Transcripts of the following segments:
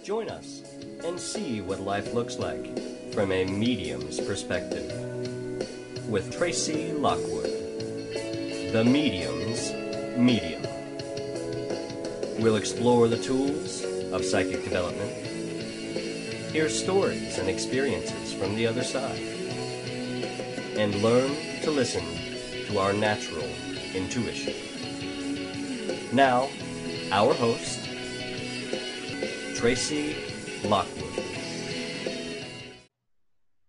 Join us and see what life looks like from a medium's perspective with Tracey Lockwood, the medium's medium. We'll explore the tools of psychic development, hear stories and experiences from the other side, and learn to listen to our natural intuition. Now, our host, Tracey Lockwood.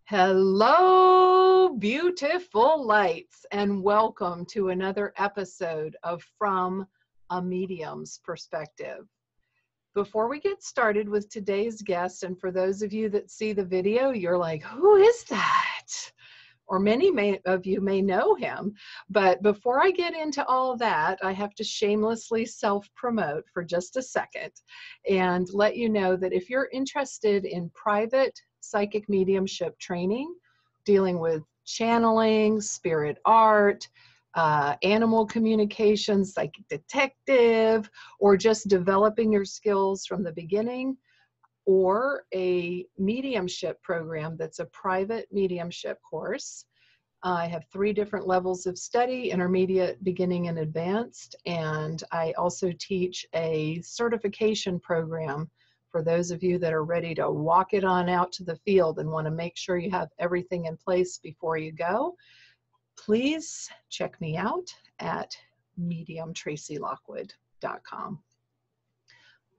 Hello, beautiful lights, and welcome to another episode of From a Medium's Perspective. Before we get started with today's guest, and for those of you that see the video, you're like, who is that? Or many of you may know him. But before I get into all that, I have to shamelessly self-promote for just a second and let you know that if you're interested in private psychic mediumship training, dealing with channeling, spirit art, animal communication, psychic detective, or just developing your skills from the beginning, or a mediumship program that's a private mediumship course. I have 3 different levels of study: intermediate, beginning, and advanced. And I also teach a certification program for those of you that are ready to walk it on out to the field and want to make sure you have everything in place before you go. Please check me out at mediumtracylockwood.com.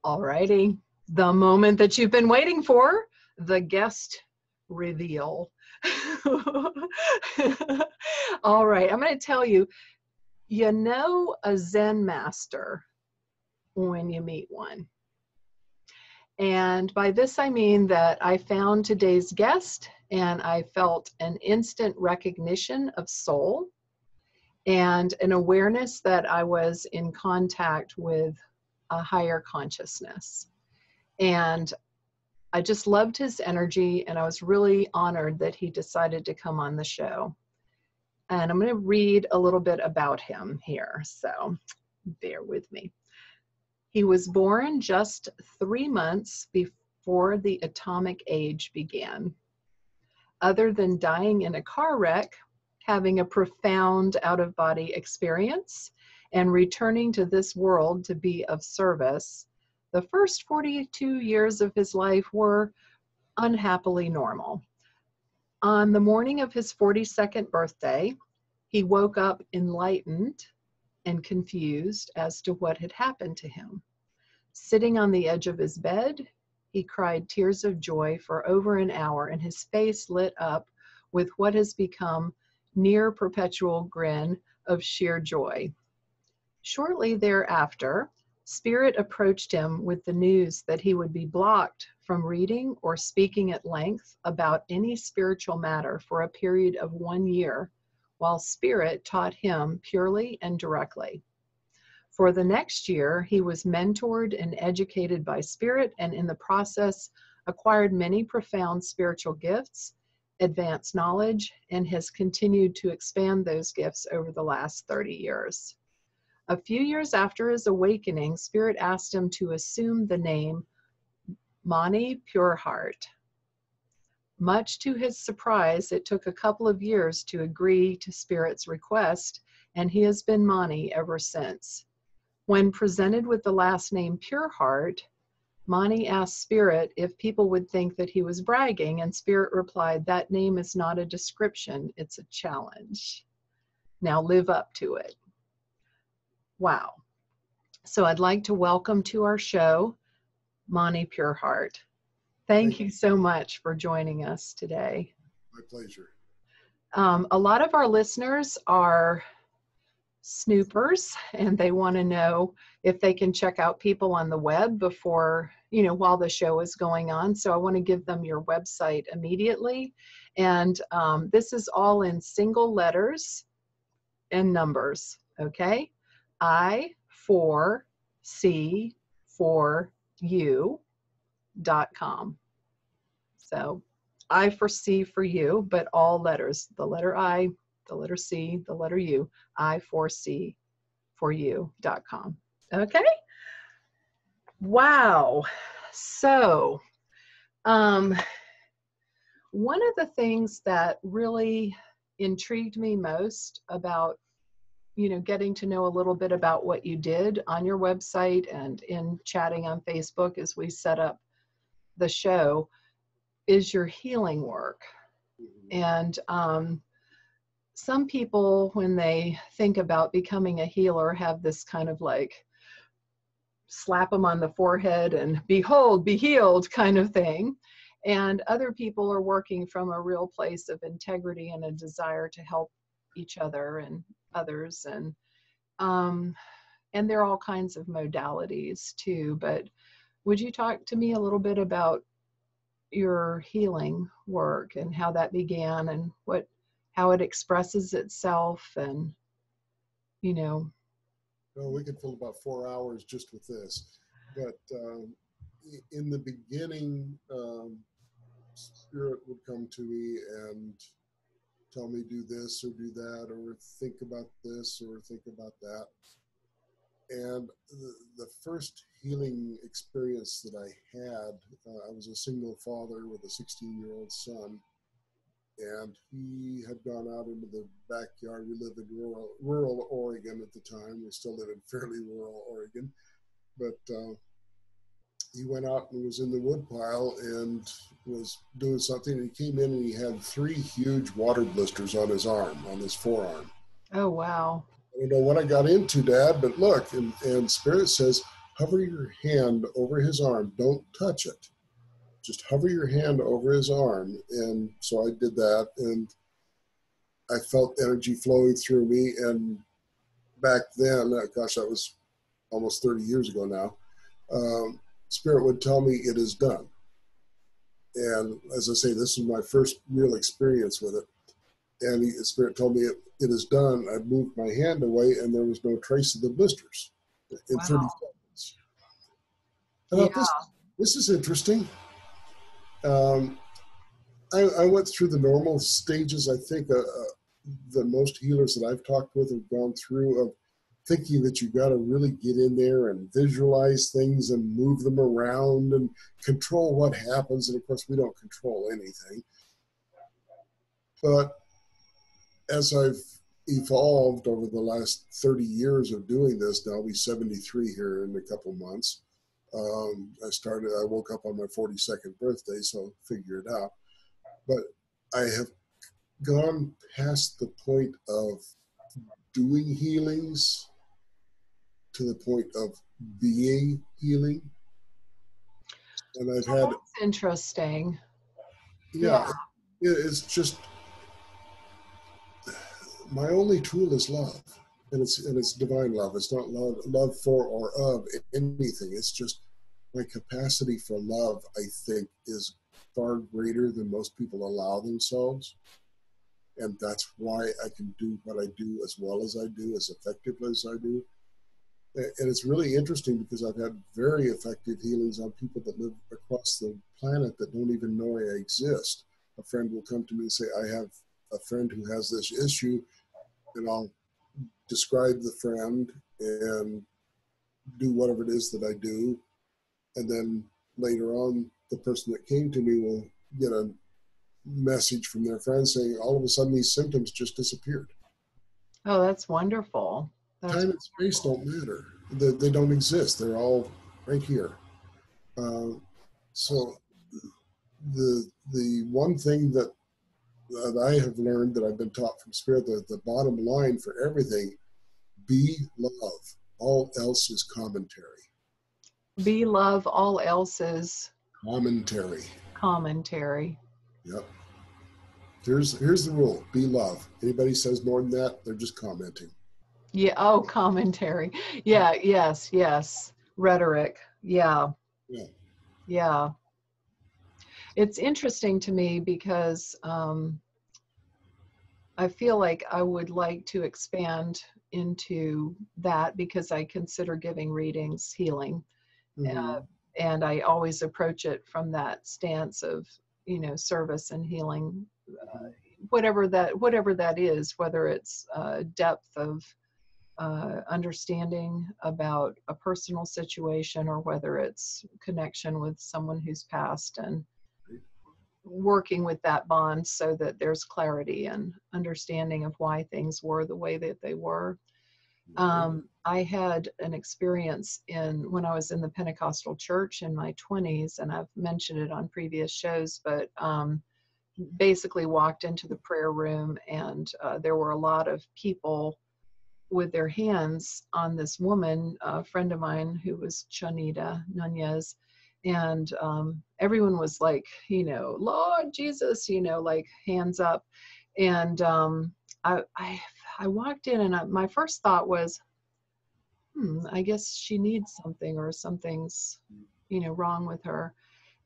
All righty. The moment that you've been waiting for, the guest reveal. All right, I'm going to tell you, you know a Zen master when you meet one. And by this I mean that I found today's guest and I felt an instant recognition of soul and an awareness that I was in contact with a higher consciousness. And I just loved his energy, and I was really honored that he decided to come on the show. And I'm going to read a little bit about him here, so bear with me. He was born just 3 months before the atomic age began. Other than dying in a car wreck, having a profound out-of-body experience, and returning to this world to be of service, the first 42 years of his life were unhappily normal. On the morning of his 42nd birthday, he woke up enlightened and confused as to what had happened to him. Sitting on the edge of his bed, he cried tears of joy for over an hour, and his face lit up with what has become near perpetual grin of sheer joy. Shortly thereafter, Spirit approached him with the news that he would be blocked from reading or speaking at length about any spiritual matter for a period of 1 year, while Spirit taught him purely and directly. For the next year, he was mentored and educated by Spirit, and in the process acquired many profound spiritual gifts, advanced knowledge, and has continued to expand those gifts over the last 30 years. A few years after his awakening, Spirit asked him to assume the name Mani Pureheart. Much to his surprise, it took a couple of years to agree to Spirit's request, and he has been Mani ever since. When presented with the last name Pureheart, Mani asked Spirit if people would think that he was bragging, and Spirit replied, "That name is not a description, it's a challenge. Now live up to it." Wow. So I'd like to welcome to our show, Mani Pureheart. Thank you so much for joining us today. My pleasure. A lot of our listeners are snoopers, and they want to know if they can check out people on the web before, while the show is going on. So I want to give them your website immediately. And this is all in single letters and numbers, okay? I4C4U.com. So I4C for you, but all letters, the letter I, the letter C, the letter U, I4C4U.com. Okay? Wow. So, one of the things that really intrigued me most about, getting to know a little bit about what you did on your website and in chatting on Facebook as we set up the show is your healing work. And some people, when they think about becoming a healer, have this kind of like slap them on the forehead and behold, be healed kind of thing. And other people are working from a real place of integrity and a desire to help each other and others. And there are all kinds of modalities too. But would you talk to me a little bit about your healing work and how that began and how it expresses itself and, Well, we could fill about 4 hours just with this. But in the beginning, Spirit would come to me and tell me do this or do that or think about this or think about that. And the first healing experience that I had, I was a single father with a 16-year-old son. And he had gone out into the backyard. We lived in rural Oregon at the time. We still live in fairly rural Oregon. But he went out and was in the woodpile and was doing something. And he came in and he had 3 huge water blisters on his arm, on his forearm. Oh, wow. I don't know what I got into, Dad, but look. And Spirit says, hover your hand over his arm. Don't touch it. Just hover your hand over his arm. And so I did that, and I felt energy flowing through me. And back then, gosh, that was almost 30 years ago now, Spirit would tell me it is done. And as I say, this was my first real experience with it. And Spirit told me it is done. I moved my hand away, and there was no trace of the blisters in 30 seconds. I thought, this is interesting. I went through the normal stages, I think, that most healers that I've talked with have gone through, of thinking that you've got to really get in there and visualize things and move them around and control what happens. And of course, we don't control anything. But as I've evolved over the last 30 years of doing this, now I'll be 73 here in a couple months. I woke up on my 42nd birthday, so figure it out. But I have gone past the point of doing healings to the point of being healing. And I've had... That's interesting. Yeah. It's just, my only tool is love. And it's divine love. It's not love for or of anything. It's just my capacity for love, I think, is far greater than most people allow themselves. And that's why I can do what I do as well as I do, as effectively as I do. And it's really interesting because I've had very effective healings on people that live across the planet that don't even know I exist. A friend will come to me and say, I have a friend who has this issue, and I'll describe the friend and do whatever it is that I do. And then later on, the person that came to me will get a message from their friend saying, all of a sudden these symptoms just disappeared. Oh, that's wonderful. Time and space don't matter. They don't exist. They're all right here. So the one thing that I have learned, that I've been taught from Spirit, that the bottom line for everything, be love. All else is commentary. Be love, all else is commentary. Commentary. Yep. Here's the rule. Be love. Anybody says more than that, they're just commenting. Yeah. Oh, commentary. Yeah. Yes. Rhetoric. Yeah. It's interesting to me because I feel like I would like to expand into that, because I consider giving readings healing. Mm-hmm. And I always approach it from that stance of, service and healing, whatever that is, whether it's depth of understanding about a personal situation, or whether it's connection with someone who's passed, and working with that bond so that there's clarity and understanding of why things were the way that they were. I had an experience when I was in the Pentecostal church in my 20s, and I've mentioned it on previous shows, but basically walked into the prayer room, and there were a lot of people with their hands on this woman, a friend of mine who was Chonita Nunez, and everyone was like, you know, Lord Jesus, you know, like hands up. And I walked in, and my first thought was, I guess she needs something, or something's, you know, wrong with her.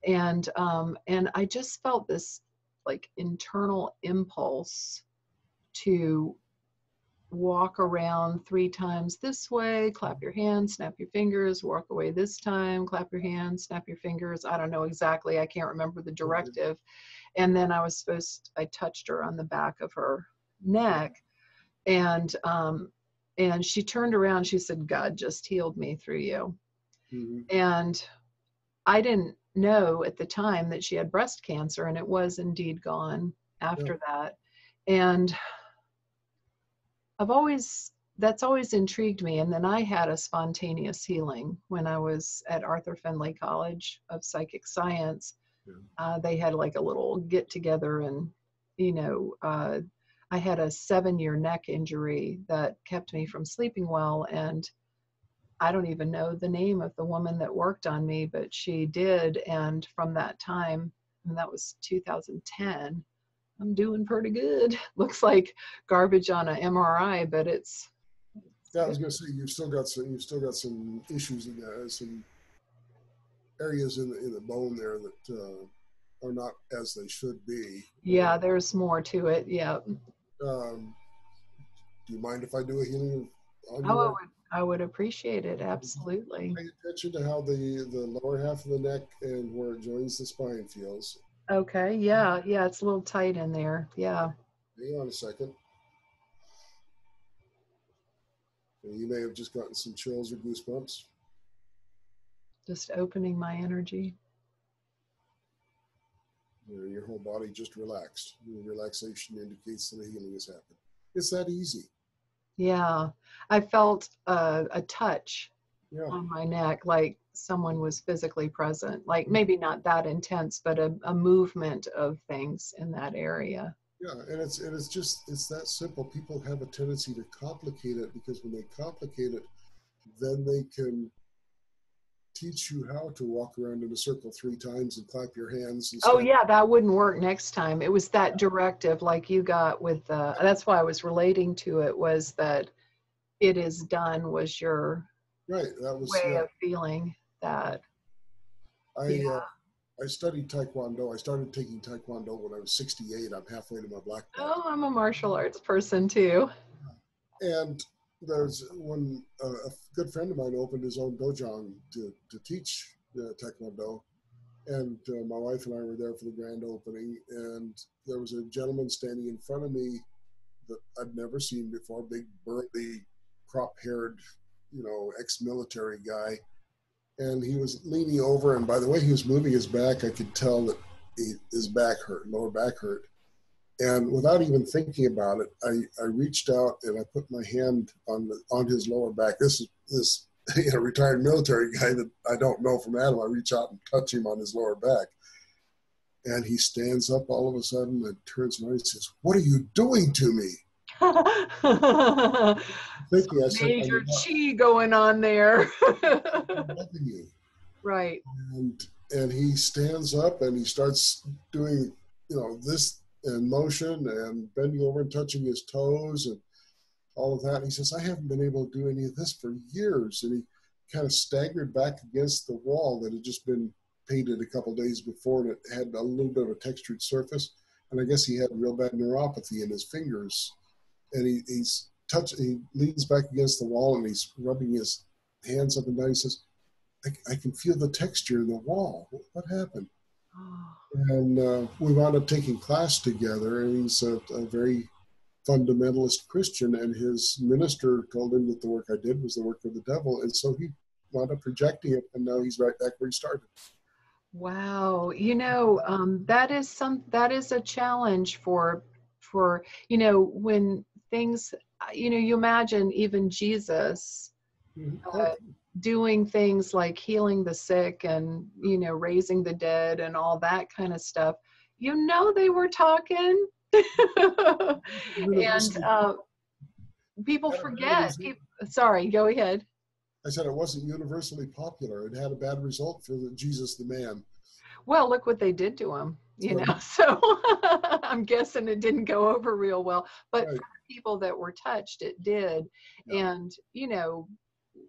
And I just felt this like internal impulse to walk around 3 times this way, clap your hands, snap your fingers, walk away this time, clap your hands, snap your fingers. I don't know exactly. I can't remember the directive. And then I touched her on the back of her neck, and she turned around. She said, God just healed me through you. Mm-hmm. And I didn't know at the time that she had breast cancer, and it was indeed gone after that. And that's always intrigued me. And then I had a spontaneous healing when I was at Arthur Findlay College of Psychic Science. They had like a little get together, and, you know, I had a 7-year neck injury that kept me from sleeping well. And I don't even know the name of the woman that worked on me, but she did. And from that time, and that was 2010, I'm doing pretty good. Looks like garbage on an MRI, but it's. Yeah, I was going to say you've still got some issues in there, some areas in the bone there that are not as they should be. Yeah, there's more to it. Yeah. Do you mind if I do a healing on you? I would appreciate it. Absolutely. Pay attention to how the lower half of the neck and where it joins the spine feels. Okay. Yeah. Yeah. It's a little tight in there. Yeah. Hang on a second. And you may have just gotten some chills or goosebumps. Just opening my energy. Your whole body just relaxed. Your relaxation indicates that a healing has happened. It's that easy. Yeah. I felt a touch on my neck, like someone was physically present, like maybe not that intense, but a movement of things in that area. Yeah, and it's that simple. People have a tendency to complicate it, because when they complicate it, then they can teach you how to walk around in a circle 3 times and clap your hands. And oh yeah, that wouldn't work next time. It was that directive like you got with that's why I was relating to it, was that it is done was your that was way of feeling that. I studied Taekwondo. I started taking Taekwondo when I was 68. I'm halfway to my black belt. Oh, I'm a martial arts person too. And there's a good friend of mine opened his own dojo to teach Taekwondo. And my wife and I were there for the grand opening. And there was a gentleman standing in front of me that I'd never seen before, big, burly, crop-haired, ex-military guy. And he was leaning over, and by the way he was moving his back, I could tell that his back hurt, lower back hurt. And without even thinking about it, I reached out and I put my hand on his lower back. This retired military guy that I don't know from Adam. I reach out and touch him on his lower back. And he stands up all of a sudden and turns around and says, "What are you doing to me?" Major chi going on there. Right. And he stands up and he starts doing, this in motion and bending over and touching his toes and all of that. And he says, "I haven't been able to do any of this for years." And he kind of staggered back against the wall that had just been painted a couple of days before, and it had a little bit of a textured surface. And I guess he had real bad neuropathy in his fingers. And he leans back against the wall and he's rubbing his hands up and down. He says, I can feel the texture in the wall. What happened?" And we wound up taking class together. And he's a very fundamentalist Christian, and his minister told him that the work I did was the work of the devil, and so he wound up rejecting it, and now he's right back where he started. Wow, that is a challenge for when things, you imagine even Jesus doing things like healing the sick and raising the dead and all that kind of stuff. They were talking, and people forget. Sorry, go ahead. I said it wasn't universally popular. It had a bad result for Jesus the man. Well, look what they did to him, so I'm guessing it didn't go over real well. But right. For people that were touched, it did. Yeah. And,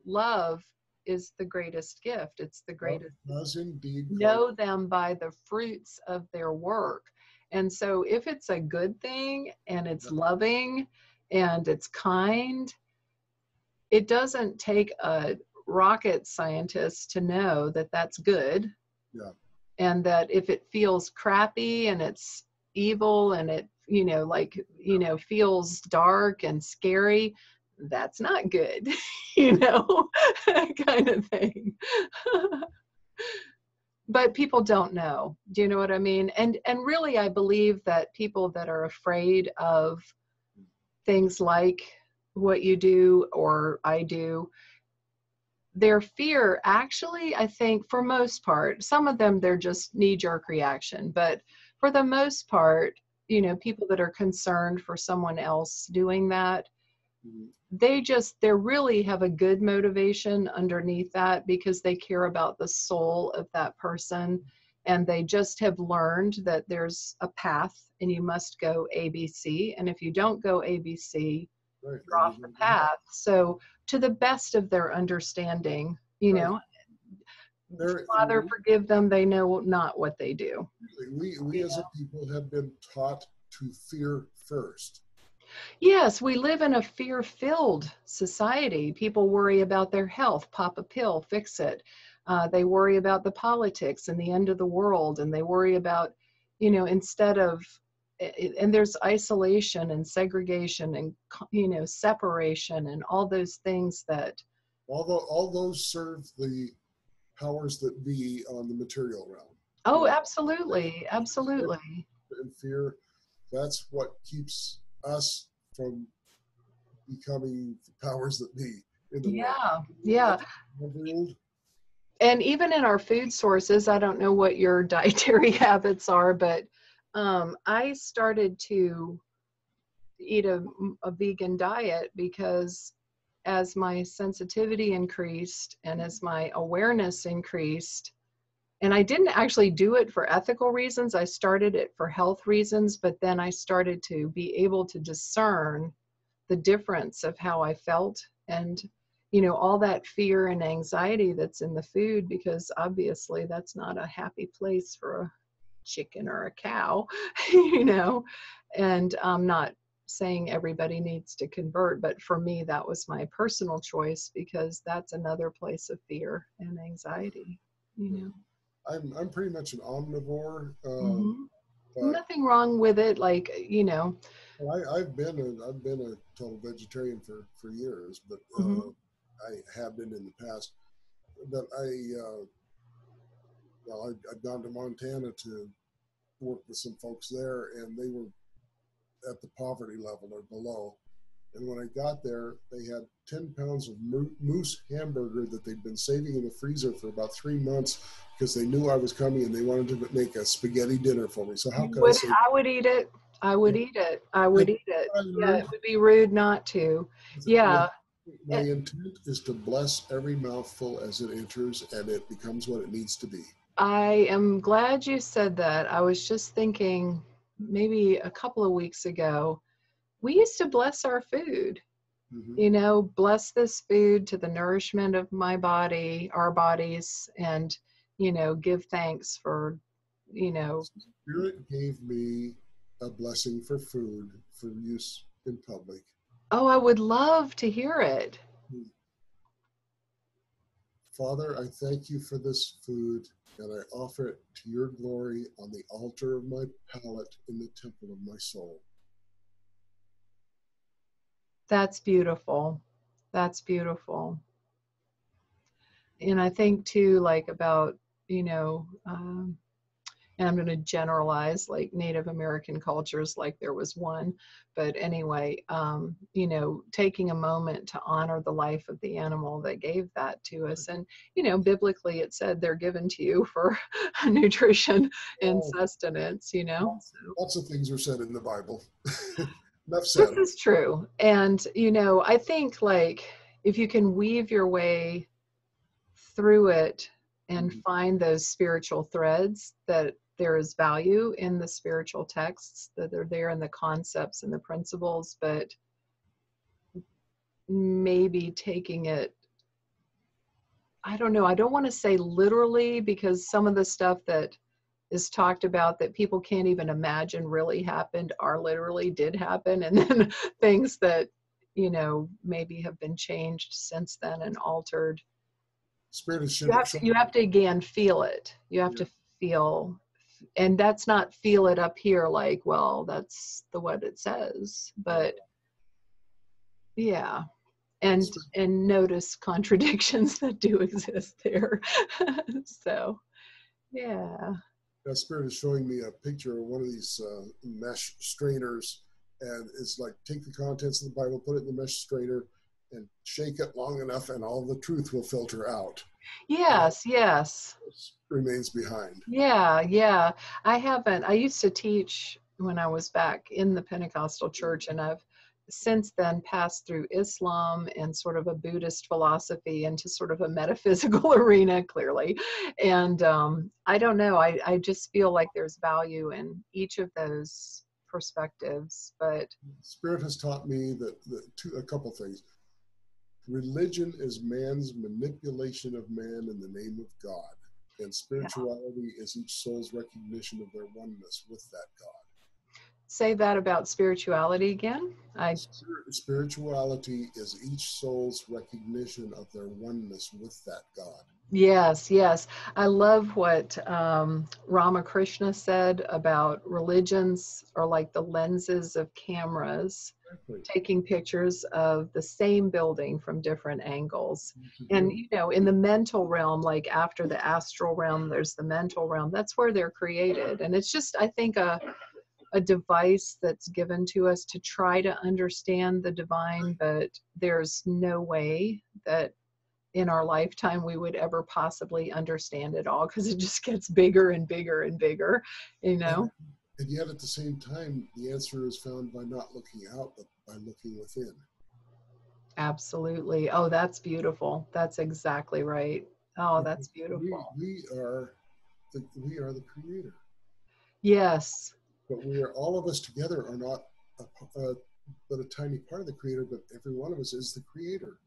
love is the greatest gift. It's the greatest. Love does indeed. Know them by the fruits of their work. And so if it's a good thing and it's loving and it's kind, it doesn't take a rocket scientist to know that that's good. Yeah. And that if it feels crappy and it's evil and it, feels dark and scary, that's not good, kind of thing. But people don't know. Do you know what I mean? And really, I believe that people that are afraid of things like what you do or I do, their fear actually, I think for most part, some of them, they're just knee-jerk reaction. But for the most part, people that are concerned for someone else doing that, they really have a good motivation underneath that because they care about the soul of that person. And they just have learned that there's a path and you must go ABC. And if you don't go ABC, you're off the path. So to the best of their understanding, Father, forgive them, they know not what they do. We as a people have been taught to fear first. Yes, we live in a fear-filled society. People worry about their health, pop a pill, fix it. They worry about the politics and the end of the world, and they worry about, instead of, and there's isolation and segregation and, separation and all those things that. All those serve the powers that be on the material realm. Oh, absolutely, absolutely. And fear, that's what keeps us from becoming the powers that be in the world. Yeah. And even in our food sources, I don't know what your dietary habits are, but I started to eat a vegan diet because as my sensitivity increased and as my awareness increased, and I didn't actually do it for ethical reasons. I started it for health reasons, but then I started to be able to discern the difference of how I felt and, all that fear and anxiety that's in the food, because obviously that's not a happy place for a chicken or a cow, and I'm not saying everybody needs to convert, but for me, that was my personal choice because that's another place of fear and anxiety, I'm pretty much an omnivore. Nothing wrong with it, I've been a total vegetarian for years, but I have been in the past. But I've gone to Montana to work with some folks there, and they were at the poverty level or below. And when I got there, they had 10 pounds of moose hamburger that they'd been saving in the freezer for about 3 months because they knew I was coming and they wanted to make a spaghetti dinner for me. So how could I say? I would eat it. I would eat it. Yeah, it would be rude not to. Yeah. My intent is to bless every mouthful as it enters, and it becomes what it needs to be. I am glad you said that. I was just thinking maybe a couple of weeks ago, we used to bless our food. Bless this food to the nourishment of my body, our bodies, and, give thanks for, Spirit gave me a blessing for food for use in public. Oh, I would love to hear it. Father, I thank you for this food, and I offer it to your glory on the altar of my palate in the temple of my soul. That's beautiful. That's beautiful. And I think too, like about, you know, and I'm going to generalize like Native American cultures, like there was one, but anyway, you know, taking a moment to honor the life of the animal that gave that to us. And, you know, biblically it said they're given to you for nutrition and Oh, sustenance, you know. lots of things are said in the Bible. Enough This said. is true. And, you know, I think like if you can weave your way through it and find those spiritual threads, that there is value in the spiritual texts, that they're there in the concepts and the principles, but maybe taking it, I don't know, I don't want to say literally, because some of the stuff that is talked about that people can't even imagine really happened are literally did happen. And then things that, you know, maybe have been changed since then and altered. Spirit is You have to again feel it. You have to feel, and that's not feel it up here like, well, that's the what it says, but yeah, and notice contradictions that do exist there. So yeah. That Spirit is showing me a picture of one of these mesh strainers, and it's like, take the contents of the Bible, put it in the mesh strainer, and shake it long enough, and all the truth will filter out. Yes, yes. Remains behind. Yeah, yeah. I used to teach when I was back in the Pentecostal church, and I've since then passed through Islam and sort of a Buddhist philosophy into sort of a metaphysical arena, clearly. And I don't know, I just feel like there's value in each of those perspectives. But Spirit has taught me that a couple things. Religion is man's manipulation of man in the name of God, and spirituality is each soul's recognition of their oneness with that God. Say that about spirituality again. Spirituality is each soul's recognition of their oneness with that God. Yes, yes. I love what Ramakrishna said about religions are like the lenses of cameras, taking pictures of the same building from different angles. And, you know, in the mental realm, like after the astral realm, there's the mental realm. That's where they're created. And it's just, I think, a device that's given to us to try to understand the divine, but there's no way that in our lifetime we would ever possibly understand it all, because it just gets bigger and bigger and bigger, you know. And yet at the same time, the answer is found by not looking out, but by looking within. Absolutely. Oh, that's beautiful. That's exactly right. Oh, that's beautiful. We are the creator. Yes. But all of us together are not but a tiny part of the creator, but every one of us is the creator.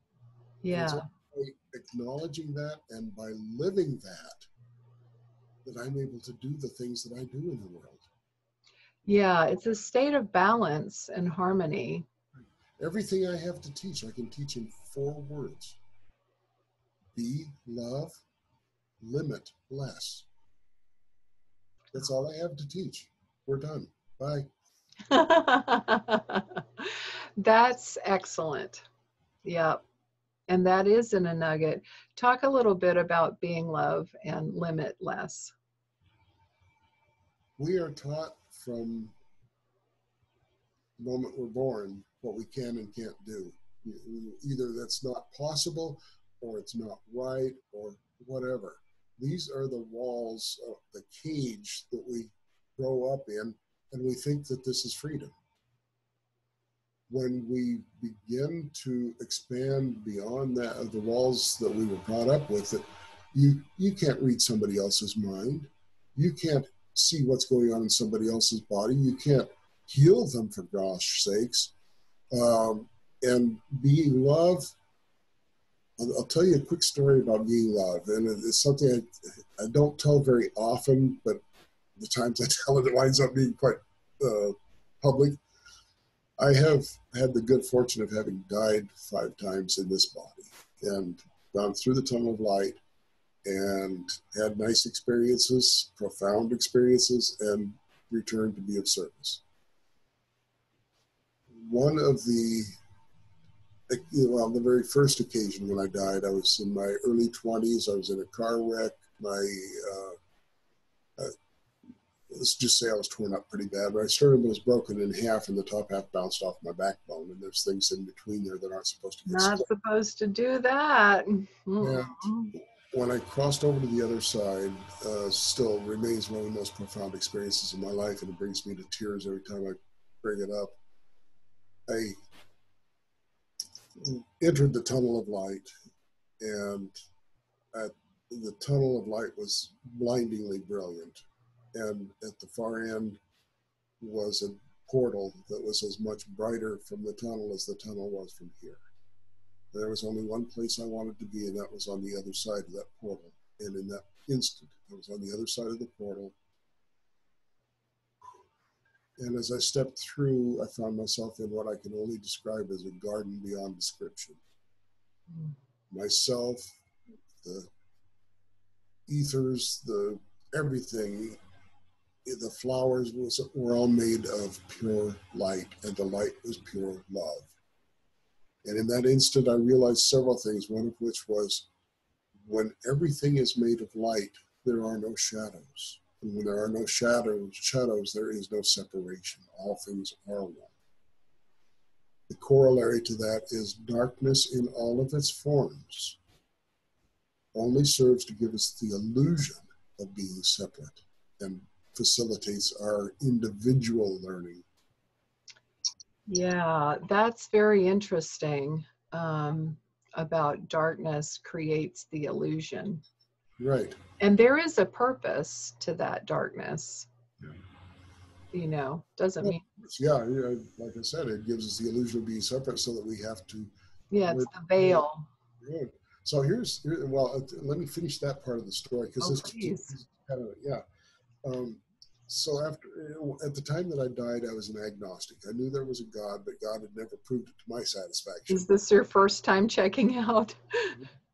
Yeah. By acknowledging that and by living that I'm able to do the things that I do in the world. Yeah, it's a state of balance and harmony. Everything I have to teach, I can teach in 4 words. Be, love, limit, bless. That's all I have to teach. We're done. Bye. That's excellent. Yep. And that is in a nugget. Talk a little bit about being love and limitless. We are taught from the moment we're born what we can and can't do. Either that's not possible, or it's not right, or whatever. These are the walls of the cage that we grow up in, and we think that this is freedom. When we begin to expand beyond that, of the walls that we were brought up with, that you can't read somebody else's mind. You can't see what's going on in somebody else's body. You can't heal them, for gosh sakes. And being love, I'll tell you a quick story about being love. And it's something I don't tell very often, but the times I tell it, it winds up being quite public. I have had the good fortune of having died 5 times in this body and gone through the tunnel of light and had nice experiences, profound experiences, and returned to be of service. One of the well, the very first occasion when I died, I was in my early 20s. I was in a car wreck. Let's just say I was torn up pretty bad. But I sternum was broken in half, and the top half bounced off my backbone. And there's things in between there that aren't supposed to get Not split. supposed to do that. And when I crossed over to the other side, still remains one of the most profound experiences of my life, and it brings me to tears every time I bring it up. I entered the tunnel of light, and the tunnel of light was blindingly brilliant. And at the far end was a portal that was as much brighter from the tunnel as the tunnel was from here. There was only one place I wanted to be, and that was on the other side of that portal. And in that instant, I was on the other side of the portal. And as I stepped through, I found myself in what I can only describe as a garden beyond description. Myself, the ethers, the everything, the flowers were all made of pure light, and the light was pure love. And in that instant, I realized several things, one of which was, when everything is made of light, there are no shadows. And when there are no shadows, there is no separation. All things are one. The corollary to that is darkness in all of its forms only serves to give us the illusion of being separate and facilitates our individual learning. Yeah, that's very interesting. About darkness creates the illusion. Right. And there is a purpose to that darkness. You know, doesn't mean. Yeah, like I said, it gives us the illusion of being separate so that we have to. Yeah, it's the veil. Good. So well, let me finish that part of the story, because this is kind of, yeah. So at the time that I died, I was an agnostic. I knew there was a God, but God had never proved it to my satisfaction. Is this your first time checking out?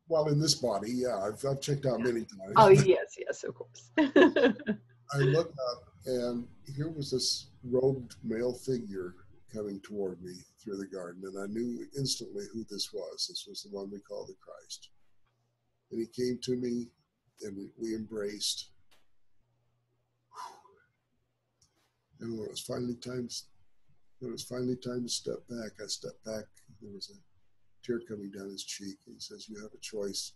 Well, in this body, yeah, I've checked out many times. Oh, yes, of course. I looked up, and here was this robed male figure coming toward me through the garden, and I knew instantly who this was. This was the one we call the Christ. And he came to me, and we embraced. And when it was finally time to step back, I stepped back. There was a tear coming down his cheek. And he says, "You have a choice.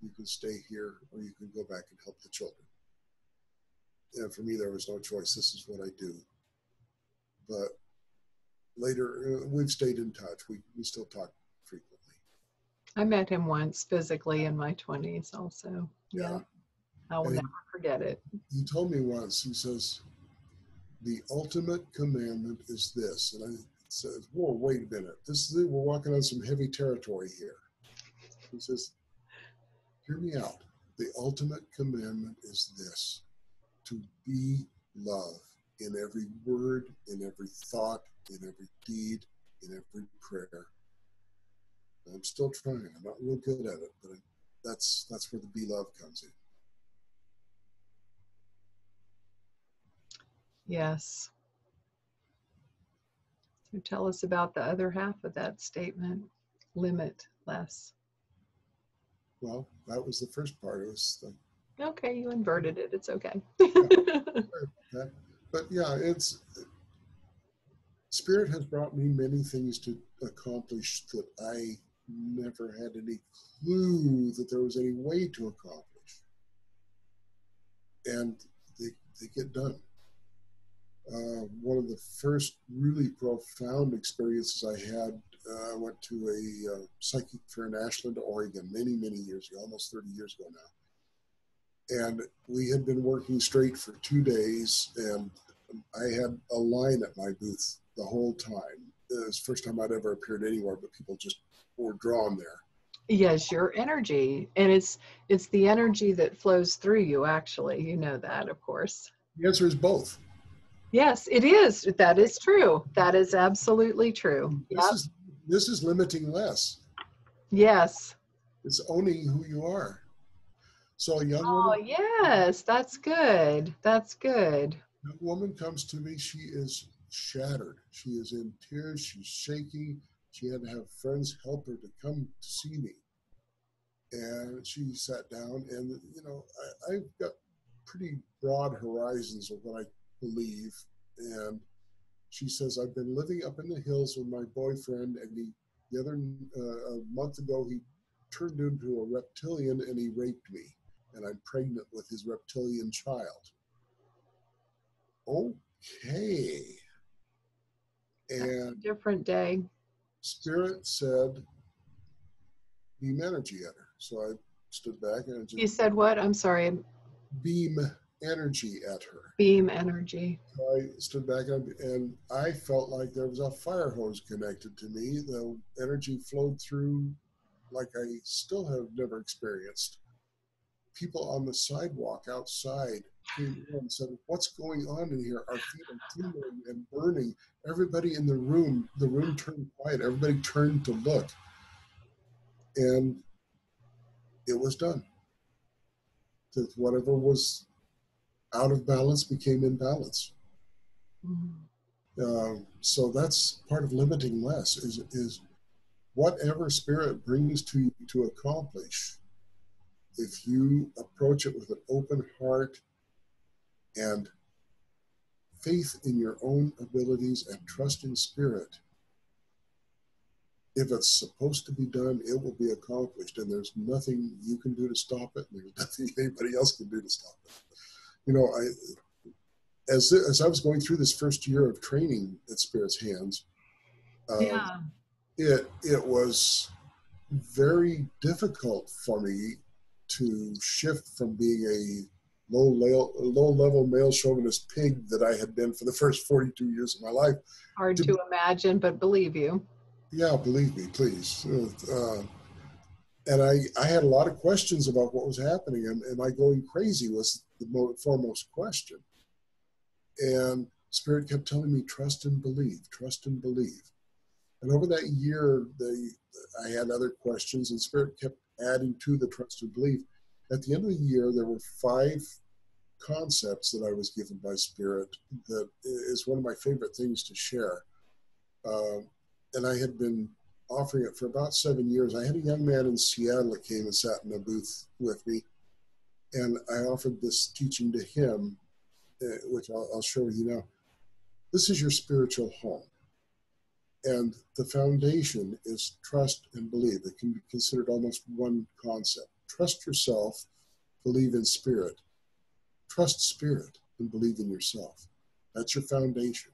You can stay here, or you can go back and help the children." And for me, there was no choice. This is what I do. But later, we've stayed in touch. We still talk frequently. I met him once physically in my 20s also. Yeah. I will never forget it. He told me once, he says, "The ultimate commandment is this." And I said, "Whoa, wait a minute. We're walking on some heavy territory here." He says, "Hear me out. The ultimate commandment is this: to be love in every word, in every thought, in every deed, in every prayer." I'm still trying. I'm not real good at it, but that's where the be love comes in. Yes. So tell us about the other half of that statement, limitless. Well, that was the first part. It was okay, you inverted it. It's okay. But yeah, Spirit has brought me many things to accomplish that I never had any clue that there was any way to accomplish. And they get done. One of the first really profound experiences I had, I went to a psychic fair in Ashland, Oregon, many, many years ago, almost 30 years ago now. And we had been working straight for 2 days, and I had a line at my booth the whole time. It was the first time I'd ever appeared anywhere, but people just were drawn there. Yes, your energy. And it's the energy that flows through you, actually. You know that, of course. The answer is both. Yes, it is. That is true. That is absolutely true. This is limiting less. Yes. It's owning who you are. So a young woman. Oh, yes, that's good. That's good. A young woman comes to me. She is shattered. She is in tears. She's shaking. She had to have friends help her to come to see me. And she sat down, and, you know, I've got pretty broad horizons of what I believe. And she says, I've been living up in the hills with my boyfriend, and a month ago, he turned into a reptilian and he raped me. And I'm pregnant with his reptilian child. Okay. And different day. Spirit said, beam energy at her. So I stood back and just... You said what? I'm sorry. Beam energy at her. Beam energy. So I stood back and I felt like there was a fire hose connected to me. The energy flowed through like I still have never experienced. People on the sidewalk outside came in and said, what's going on in here? Our feet are tingling and burning. Everybody in the room turned quiet. Everybody turned to look. And it was done. That whatever was out of balance became in balance. Mm-hmm. So that's part of limiting less, is whatever spirit brings to you to accomplish, if you approach it with an open heart and faith in your own abilities and trust in spirit, if it's supposed to be done, it will be accomplished, and there's nothing you can do to stop it, and there's nothing anybody else can do to stop it. You know, as I was going through this first year of training at Spirit's Hands, it was very difficult for me to shift from being a low-level male chauvinist pig that I had been for the first 42 years of my life. Hard to imagine, but believe you. Yeah, believe me, please. And I had a lot of questions about what was happening. Am I going crazy was the foremost question. And Spirit kept telling me, trust and believe, trust and believe. And over that year, I had other questions, and Spirit kept adding to the trust and belief. At the end of the year, there were 5 concepts that I was given by Spirit that is one of my favorite things to share. And I had been offering it for about 7 years. I had a young man in Seattle that came and sat in a booth with me, and I offered this teaching to him, which I'll show you now. This is your spiritual home. And the foundation is trust and believe. It can be considered almost one concept. Trust yourself, believe in spirit. Trust spirit and believe in yourself. That's your foundation.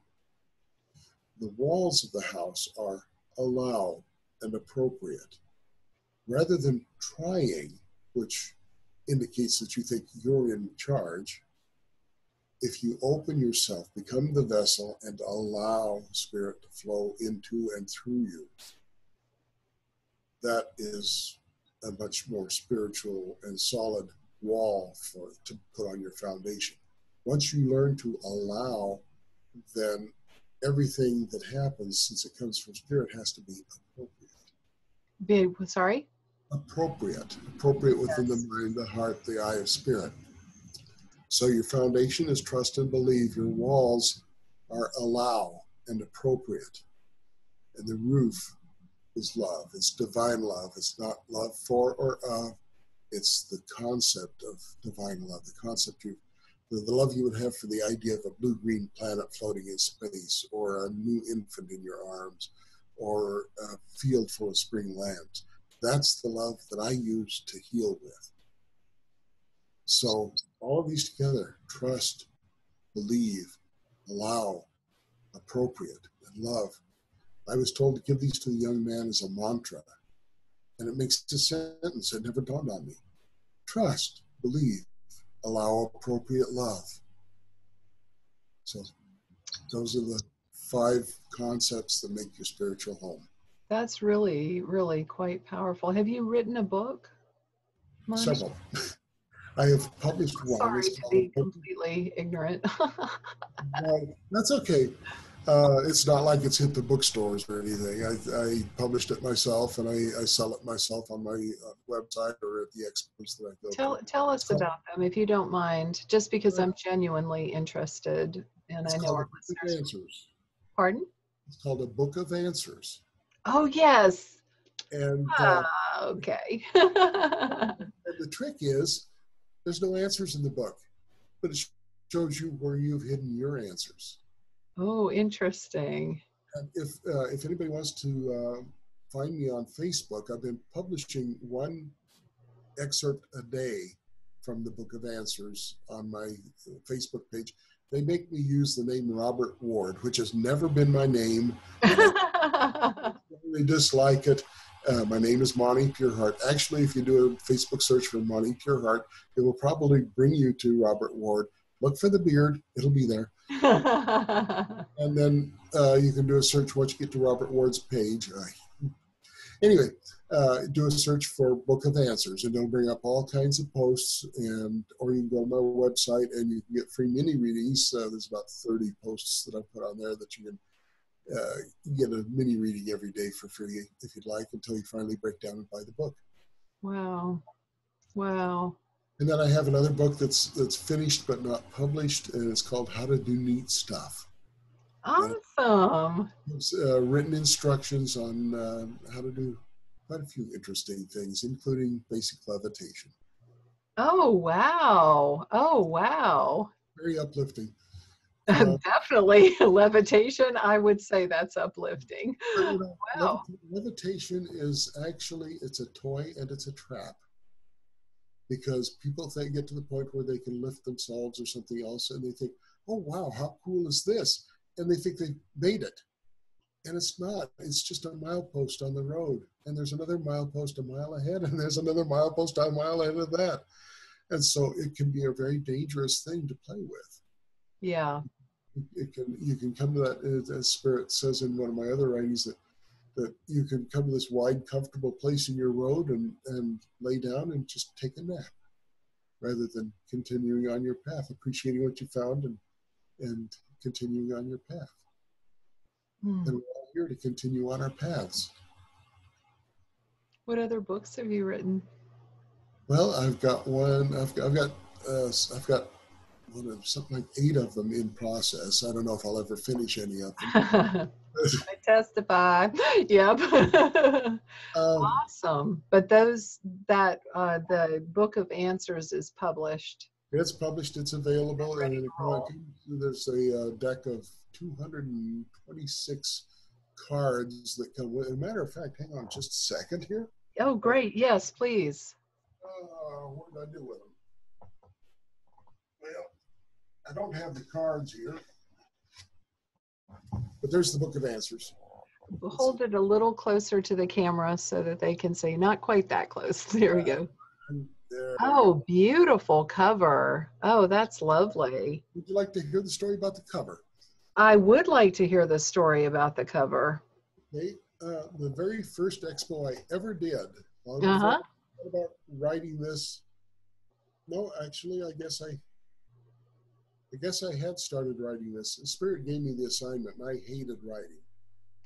The walls of the house are allow and appropriate. Rather than trying, which indicates that you think you're in charge, if you open yourself, become the vessel, and allow spirit to flow into and through you, that is a much more spiritual and solid wall to put on your foundation. Once you learn to allow, then everything that happens, since it comes from spirit, has to be appropriate. Sorry? Appropriate within the mind, the heart, the eye of spirit. So your foundation is trust and believe. Your walls are allow and appropriate. And the roof is love. It's divine love. It's not love for or of. It's the concept of divine love, the concept the love you would have for the idea of a blue-green planet floating in space, or a new infant in your arms, or a field full of spring lambs. That's the love that I use to heal with. So all of these together, trust, believe, allow, appropriate, and love. I was told to give these to the young man as a mantra, and it makes a sentence that never dawned on me. Trust, believe, allow, appropriate, love. So those are the 5 concepts that make your spiritual home. That's really, really quite powerful. Have you written a book, Monish? Several. I have published one. Sorry to be completely ignorant. That's okay. It's not like it's hit the bookstores or anything. I published it myself, and I sell it myself on my website or at the expos that I go to. Tell us about them, if you don't mind, just because I'm genuinely interested, and I know our listeners. Answers. Pardon? It's called A Book of Answers. Oh, yes. And, Okay. and the trick is there's no answers in the book, but it shows you where you've hidden your answers. Oh, interesting. And if anybody wants to find me on Facebook, I've been publishing one excerpt a day from the Book of Answers on my Facebook page. They make me use the name Robert Ward, which has never been my name, and I really dislike it. My name is Monty Pureheart. Actually, if you do a Facebook search for Monty Pureheart, it will probably bring you to Robert Ward. Look for the beard, it'll be there. And then you can do a search once you get to Robert Ward's page. Anyway, do a search for Book of Answers, and it'll bring up all kinds of posts, or you can go to my website and you can get free mini readings. There's about 30 posts that I put on there that you can get a mini reading every day for free if you'd like, until you finally break down and buy the book. Wow. Wow. And then I have another book that's finished but not published, and it's called How to Do Neat Stuff. Awesome. It's written instructions on how to do quite a few interesting things, including basic levitation. Oh, wow. Oh, wow. Very uplifting. Definitely. Levitation, I would say that's uplifting. But, you know, Wow. levitation is actually, it's a toy and it's a trap. Because people get to the point where they can lift themselves or something else, and they think, oh, wow, how cool is this? And they think they made it. And it's not. It's just a milepost on the road. And there's another milepost a mile ahead, and there's another milepost a mile ahead of that. And so it can be a very dangerous thing to play with. Yeah. You can come to that, as Spirit says in one of my other writings, that you can come to this wide, comfortable place in your road and lay down and just take a nap, rather than continuing on your path, appreciating what you found and continuing on your path. And we're all here to continue on our paths. What other books have you written? Well, I've got one. I've got something like 8 of them in process. I don't know if I'll ever finish any of them. I testify. Yep. Awesome. But the Book of Answers is published. It's published. It's available, and there's a deck of 226 cards that come with. As a matter of fact, hang on just a second here. Oh, great. Yes, please. What did I do with them? Well, I don't have the cards here, but there's the Book of Answers. Hold it a little closer to the camera so that they can see. Not quite that close. There we go. Oh, beautiful cover. Oh, that's lovely. Would you like to hear the story about the cover? I would like to hear the story about the cover. Okay. The very first expo I ever did, about writing this. No, actually, I guess I had started writing this. The Spirit gave me the assignment, and I hated writing.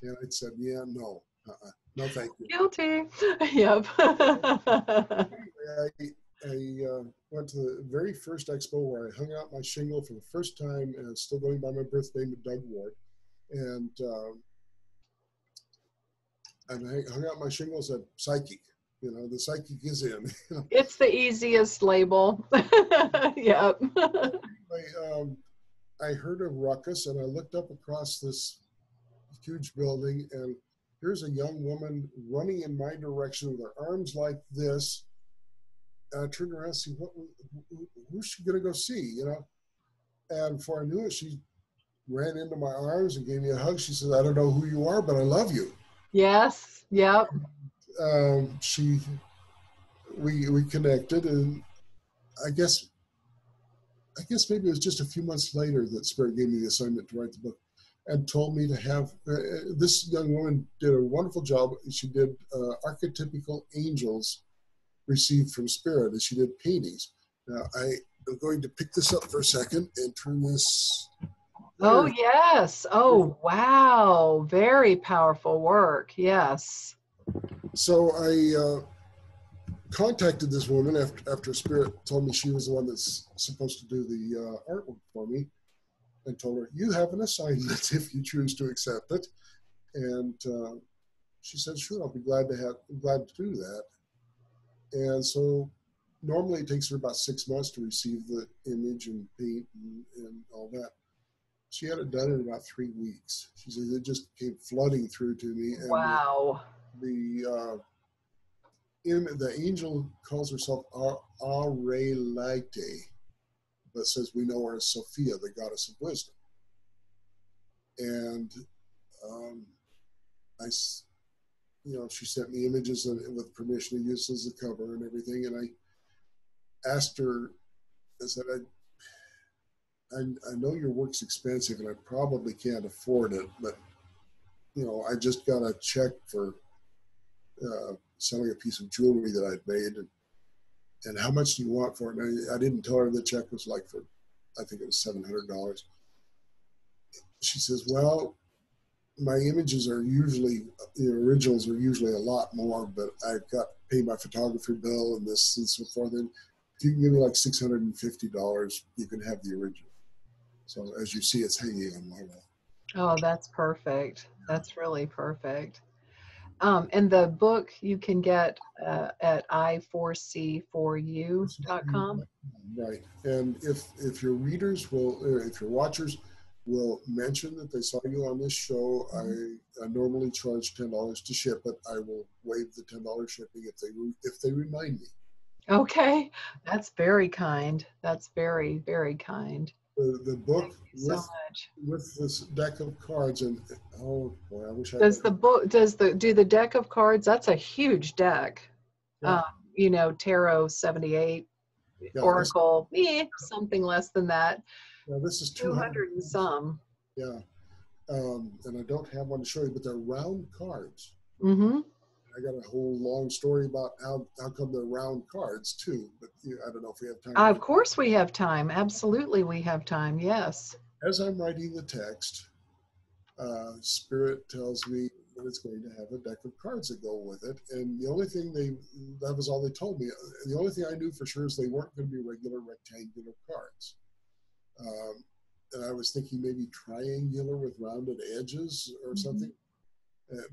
And I said, yeah, no, no, thank you. Guilty. Yep. Anyway, I went to the very first expo where I hung out my shingle for the first time, and still going by my birth name of Doug Ward. And I hung out my shingle and said, Psychic. You know, the Psychic is in. It's the easiest label. Yep. Anyway, I heard a ruckus, and I looked up across this huge building, and here's a young woman running in my direction with her arms like this. And I turned around and see who's she gonna go see, you know? And before I knew it, she ran into my arms and gave me a hug. She said, I don't know who you are, but I love you. Yes. Yep. We connected, and I guess maybe it was just a few months later that Spirit gave me the assignment to write the book, and told me to have this young woman did a wonderful job. She did archetypical angels received from Spirit, and she did paintings. Now I am going to pick this up for a second and turn this. Oh, yes. Oh, wow. Very powerful work. Yes. So I contacted this woman after Spirit told me she was the one that's supposed to do the artwork for me, and told her, you have an assignment if you choose to accept it. And she said, sure, I'll be glad to do that. And so normally it takes her about 6 months to receive the image and paint and all that. She had it done in about 3 weeks. She said it just came flooding through to me. And Wow. the angel calls herself Aurelite, but says we know her as Sophia, the goddess of wisdom. And she sent me images with permission to use as a cover and everything. And I asked her, I said, I know your work's expensive and I probably can't afford it, but I just got a check for selling a piece of jewelry that I'd made, and how much do you want for it? And I didn't tell her the check was like for, I think it was $700. She says, well, my images are usually, the originals are usually a lot more, but I've got to pay my photography bill and this and so forth. And if you can give me like $650, you can have the original. So as you see, it's hanging on my wall. Oh, that's perfect. That's really perfect. And the book you can get at i4c4u.com. Right. And if your readers if your watchers will mention that they saw you on this show, I normally charge $10 to ship it. I will waive the $10 shipping if they remind me. Okay. That's very kind. That's very, very kind. The book with this deck of cards, and oh boy, I wish I does the book do the deck of cards? That's a huge deck. Yeah. Tarot 78, Oracle, something less than that. Yeah, this is 200 and some. Yeah, and I don't have one to show you, but they're round cards. Mm-hmm. I got a whole long story about how come they're round cards too, but I don't know if we have time. Of course we have time. Absolutely we have time, yes. As I'm writing the text, Spirit tells me that it's going to have a deck of cards that go with it, and the only thing that was all they told me. The only thing I knew for sure is they weren't going to be regular rectangular cards. And I was thinking maybe triangular with rounded edges or something,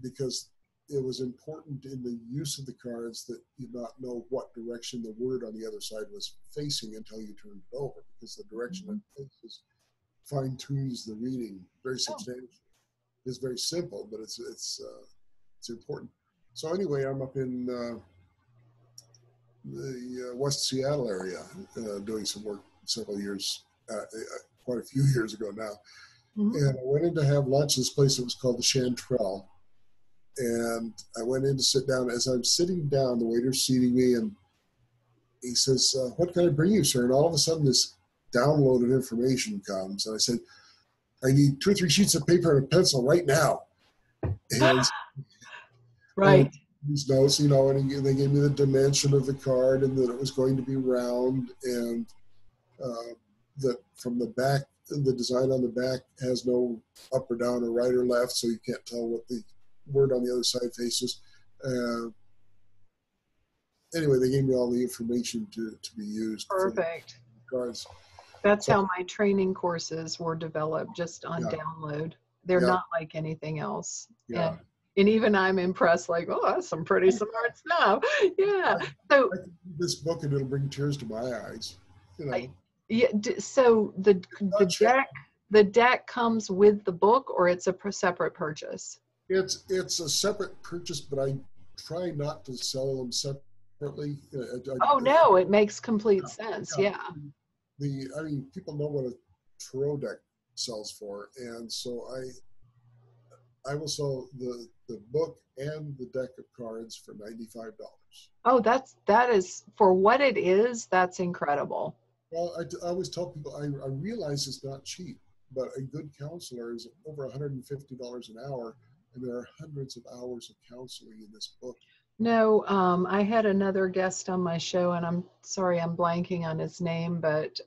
because it was important in the use of the cards that you not know what direction the word on the other side was facing until you turned it over, because the direction it faces fine-tunes the reading very substantially. It's very simple, but it's important. So anyway, I'm up in the West Seattle area doing some work several years, quite a few years ago now. And I went in to have lunch at this place that was called the Chanterelle. And I went in to sit down. As I'm sitting down, the waiter's seating me, and he says, what can I bring you, sir? And all of a sudden, this download of information comes. And I said, I need 2 or 3 sheets of paper and a pencil right now. And, right. These notes, and they gave me the dimension of the card and that it was going to be round, and that from the back, the design on the back has no up or down or right or left, so you can't tell what the word on the other side faces. Anyway, they gave me all the information to be used. Perfect. For cards. That's how my training courses were developed, just on download. They're not like anything else. Yeah. And even I'm impressed, like, oh, that's some pretty smart stuff. Yeah. So I can read this book and it'll bring tears to my eyes. So the deck comes with the book, or it's a separate purchase? It's a separate purchase, but I try not to sell them separately. No, it makes complete sense. Yeah. People know what a tarot deck sells for, and so I will sell the book and the deck of cards for $95. Oh, that is, for what it is, that's incredible. Well, I always tell people, I realize it's not cheap, but a good counselor is over $150 an hour, and there are hundreds of hours of counseling in this book. No, I had another guest on my show, and I'm sorry I'm blanking on his name, but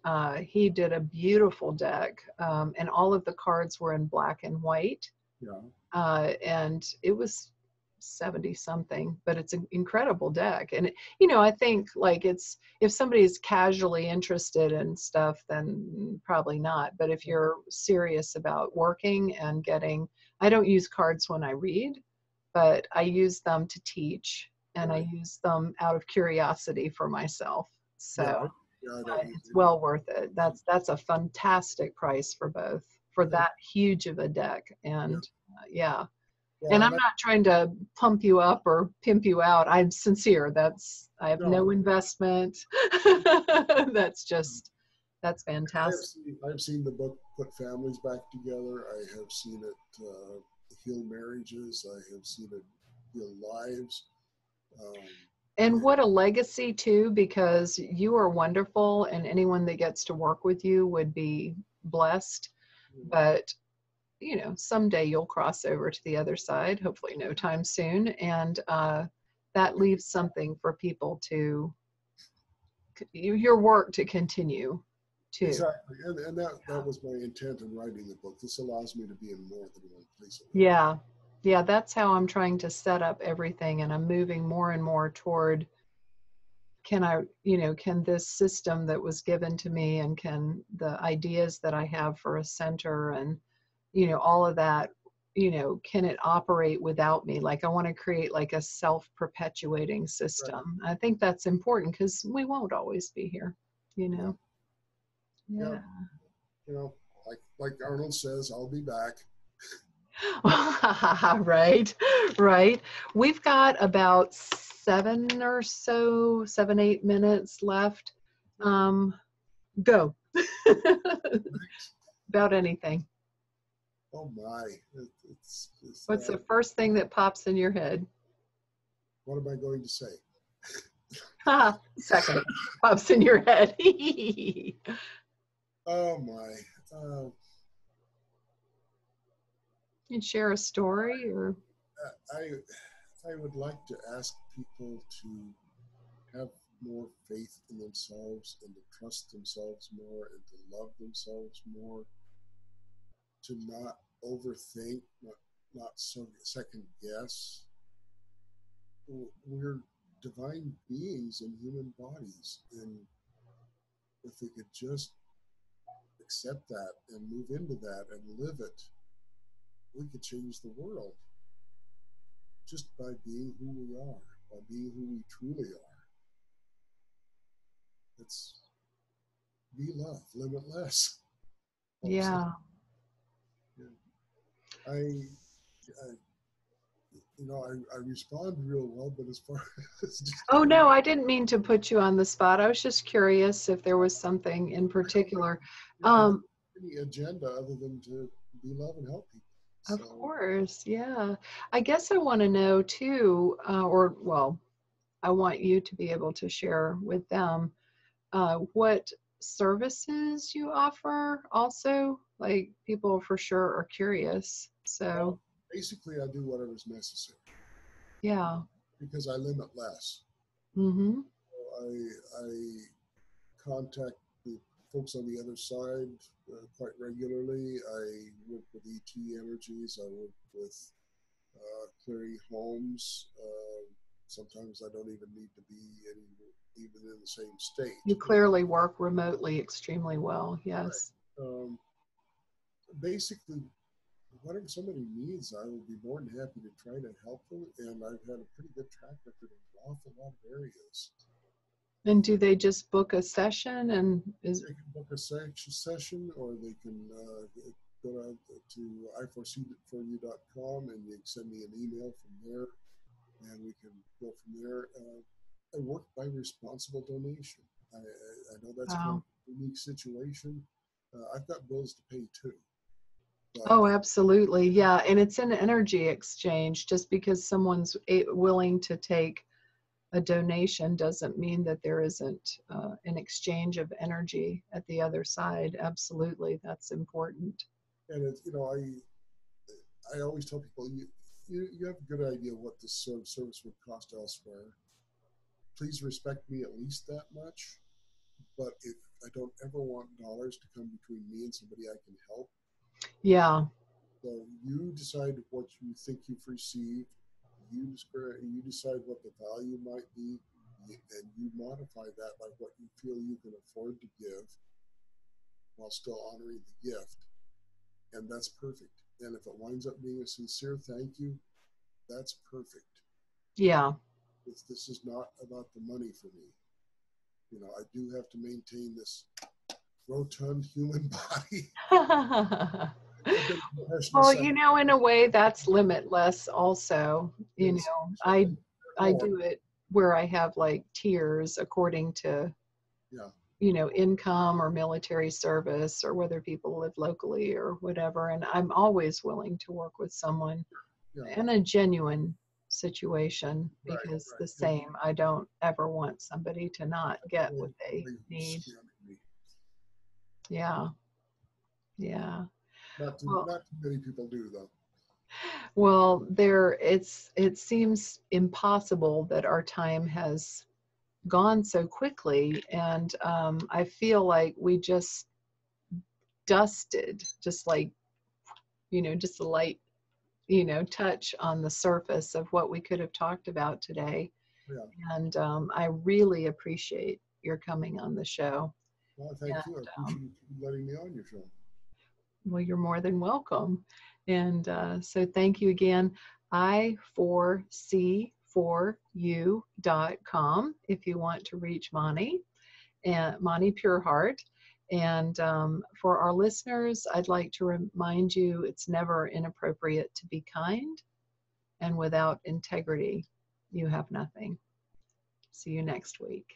he did a beautiful deck, and all of the cards were in black and white. Yeah. And it was 70 something, but it's an incredible deck. And I think like if somebody is casually interested in stuff, then probably not. But if you're serious about working and I don't use cards when I read. but I use them to teach, and I use them out of curiosity for myself. So I don't use it's it. well worth it. That's a fantastic price for both, for that huge of a deck. And yeah. Well, And I'm not trying to pump you up or pimp you out. I'm sincere. I have no investment. That's fantastic. I've seen the book put families back together. I have seen it heal marriages. I have seen it heal lives. And what a legacy too, because you are wonderful, and anyone that gets to work with you would be blessed. But you know, someday you'll cross over to the other side, hopefully no time soon. And that leaves something for people to, your work to continue too. Exactly. And that was my intent in writing the book. This allows me to be in more than one place. Yeah. Yeah, that's how I'm trying to set up everything. And I'm moving more and more toward, can this system that was given to me, and can the ideas that I have for a center and, all of that, can it operate without me? Like, I want to create like a self-perpetuating system. Right. I think that's important because we won't always be here, Yeah. Like Arnold says, I'll be back. Right. We've got about 8 minutes left. Go. About anything. Oh my. What's the first thing that pops in your head? What am I going to say? Second pops in your head. Oh my. You'd share a story, or? I would like to ask people to have more faith in themselves, and to trust themselves more, and to love themselves more, to not overthink, not second guess. We're divine beings in human bodies, and if we could just accept that and move into that and live it, we could change the world just by being who we are, by being who we truly are. It's be love, limitless. Yeah. I respond real well, but as far as oh no, I didn't mean to put you on the spot. I was just curious if there was something in particular. Any agenda other than to be love and help people. Of course, yeah. I guess I want to know too, I want you to be able to share with them what services you offer also. Like, people for sure are curious. So basically I do whatever's necessary. Yeah. Because I limit less. Mm-hmm. I contact the folks on the other side quite regularly. I work with ET energies. I work with clearing homes. Sometimes I don't even need to be even in the same state. You clearly work remotely extremely well. Yes. Right. Basically, whatever somebody needs, I will be more than happy to try to help them. And I've had a pretty good track record in an awful lot of areas. And do they just book a session? And they can book a session, or they can go to i4c4u.com, and you can send me an email from there, and we can go from there. I work by responsible donation. I know that's kind of a unique situation. I've got bills to pay too. Oh, absolutely. Yeah. And it's an energy exchange. Just because someone's willing to take a donation doesn't mean that there isn't an exchange of energy at the other side. Absolutely. That's important. And it's, I always tell people, you have a good idea what this sort of service would cost elsewhere. Please respect me at least that much. But if I don't ever want dollars to come between me and somebody I can help. Yeah. So you decide what you think you've received. You decide what the value might be, and you modify that by what you feel you can afford to give while still honoring the gift. And that's perfect. And if it winds up being a sincere thank you, that's perfect. Yeah. This is not about the money for me. You know, I do have to maintain this rotund human body. Well, you know, in a way that's limitless also. You know, I do it where I have like tiers according to, you know, income or military service or whether people live locally or whatever. And I'm always willing to work with someone in a genuine situation because the same, I don't ever want somebody to not get what they need. Yeah. Yeah. Not too many people do, though. Well, it seems impossible that our time has gone so quickly, and I feel like we just dusted, just like, you know, just a light, you know, touch on the surface of what we could have talked about today. Yeah. And I really appreciate your coming on the show. Well, thank you. I appreciate you letting me on your show. Well, you're more than welcome. And so thank you again. I4C4U.com if you want to reach Monty and Monty Pureheart. And for our listeners, I'd like to remind you it's never inappropriate to be kind, and without integrity, you have nothing. See you next week.